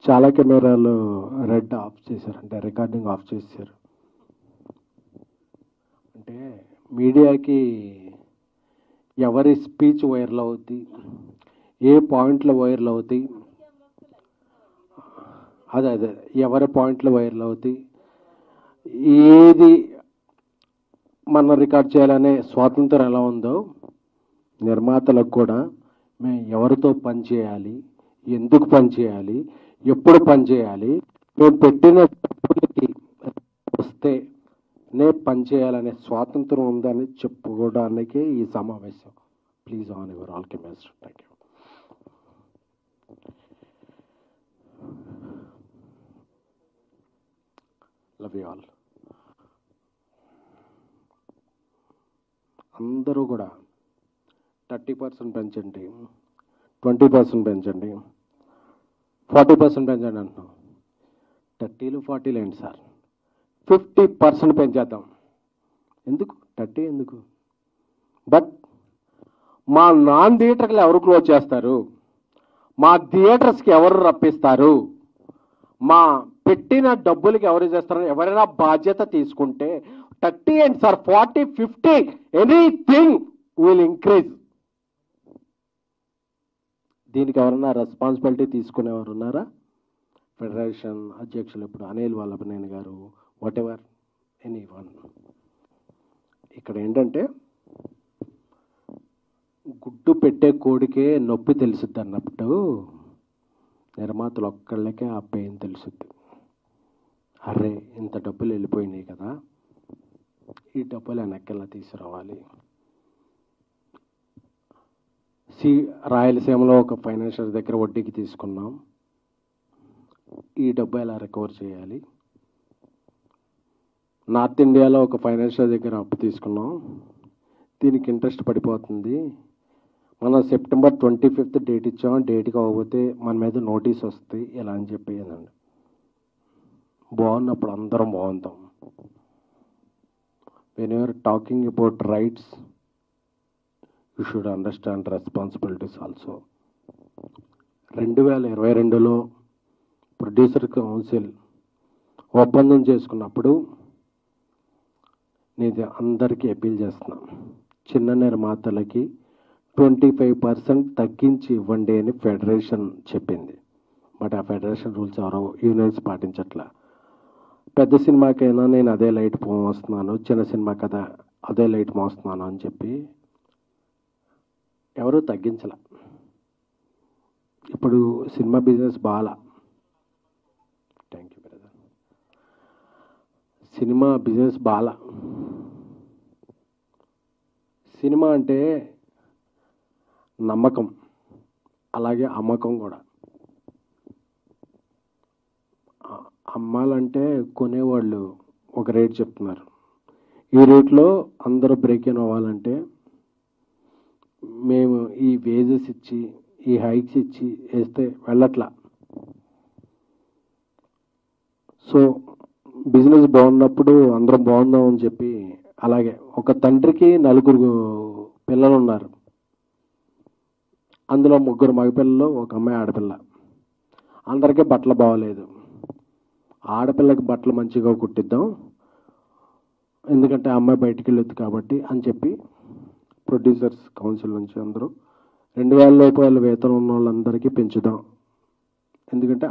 చాలా కెమెరాలు red of చేశారు, అంటే రికార్డింగ్ ఆఫ్ చేశారు. అంటే మీడియాకి ఎవరి స్పీచ్ వైరల్ అవుద్ది, ఏ పాయింట్లు వైరల్ అవుతాయి, అదే ఎవరి పాయింట్లు వైరల్ అవుతాయి, ఏది మనం రికార్డ్ చేయాలనే స్వాతంత్రం ఎలా ఉందో నిర్మాతలకు కూడా మేము ఎవరితో పని చేయాలి, ఎందుకు పని చేయాలి, ఎప్పుడు పని చేయాలి, మేము పెట్టిన డబ్బులకి వస్తే నే పని చేయాలనే స్వాతంత్రం ఉందని చెప్పుకోవడానికే ఈ సమావేశం. Please on your all cameras. Thank you. Love you all. అందరూ కూడా 30% పెంచండి, 20% పెంచండి, 40% పెంచండి అంటున్నాం. 30లు 40లు ఏంటి సార్, 50% పెంచేద్దాం. ఎందుకు 30 ఎందుకు? బట్ మా నాన్ థియేటర్లు ఎవరు క్లోజ్ చేస్తారు, మా థియేటర్స్కి ఎవరు రప్పిస్తారు, మా పెట్టిన డబ్బులకి ఎవరు చేస్తారు, ఎవరైనా బాధ్యత తీసుకుంటే 30 ఏంటి సార్, 40, 50 ఎనీథింగ్ విల్ ఇంక్రీజ్. దీనికి ఎవరన్నా రెస్పాన్సిబిలిటీ తీసుకునేవారు ఉన్నారా? ఫెడరేషన్ అధ్యక్షులు ఇప్పుడు అనిల్ వల్లభనేని గారు, వాట్ ఎవర్ ఎనీ వన్. ఇక్కడ ఏంటంటే గుడ్డు పెట్టే కోడికే నొప్పి తెలుసుద్ది అన్నప్పుడు నిర్మాతలు ఒక్కళ్ళకే ఆ పెయిన్ తెలుసుద్ది. అరే ఇంత డబ్బులు వెళ్ళిపోయినాయి కదా, ఈ డబ్బులు వెనక్కిలా తీసుకురావాలి. రాయలసీమలో ఒక ఫైనాన్షియల్ దగ్గర వడ్డీకి తీసుకున్నాం, ఈ డబ్బు ఎలా రికవర్ చేయాలి. నార్త్ ఇండియాలో ఒక ఫైనాన్షియల్ దగ్గర అప్పు తీసుకున్నాం, దీనికి ఇంట్రెస్ట్ పడిపోతుంది, మనం సెప్టెంబర్ 25th డేట్ ఇచ్చాం, డేట్కి అవ్వకపోతే మన మీద నోటీస్ వస్తాయి ఇలా అని చెప్పేదండి. బాగున్నప్పుడు అందరం బాగుంటాం. When you're talking about rights, you should understand responsibilities also. 2022లో ప్రొడ్యూసర్ కౌన్సిల్ ఒప్పందం చేసుకున్నప్పుడు నేను అందరికీ అపీల్ చేస్తున్నాను, చిన్న నిర్మాతలకి 25% తగ్గించి ఇవ్వండి అని ఫెడరేషన్ చెప్పింది. బట్ ఆ ఫెడరేషన్ రూల్స్ ఎవరో యూనియన్స్ పాటించట్లా. పెద్ద సినిమాకైనా నేను అదే లైట్ మోస్తున్నాను, చిన్న సినిమా కదా అదే లైట్ మోస్తున్నాను అని చెప్పి ఎవరూ తగ్గించలే. ఇప్పుడు సినిమా బిజినెస్ బాగా, thank you brother, cinema business బాగా. సినిమా అంటే నమ్మకం, అలాగే అమ్మకం కూడా. అమ్మాలంటే కొనేవాళ్ళు ఒక రేట్ చెప్తున్నారు, ఈ రేట్లో అందరూ బ్రేక్ ఇన్ అవ్వాలంటే మేము ఈ వేజెస్ ఇచ్చి ఈ హైక్స్ ఇచ్చి వేస్తే వెళ్ళట్లా. సో బిజినెస్ బాగున్నప్పుడు అందరం బాగుందాం అని చెప్పి, అలాగే ఒక తండ్రికి 4 పిల్లలు ఉన్నారు, అందులో 3 మగపిల్లలు, ఒక అమ్మాయి ఆడపిల్ల. అందరికీ బట్టలు బాగోలేదు, ఆడపిల్లకి బట్టలు మంచిగా కుట్టిద్దాం ఎందుకంటే అమ్మాయి బయటికి వెళ్ళొద్దు కాబట్టి అని చెప్పి ప్రొడ్యూసర్స్ కౌన్సిల్ నుంచి అందరూ 2000 రూపాయల వేతనం ఉన్న వాళ్ళందరికీ పెంచుదాం, ఎందుకంటే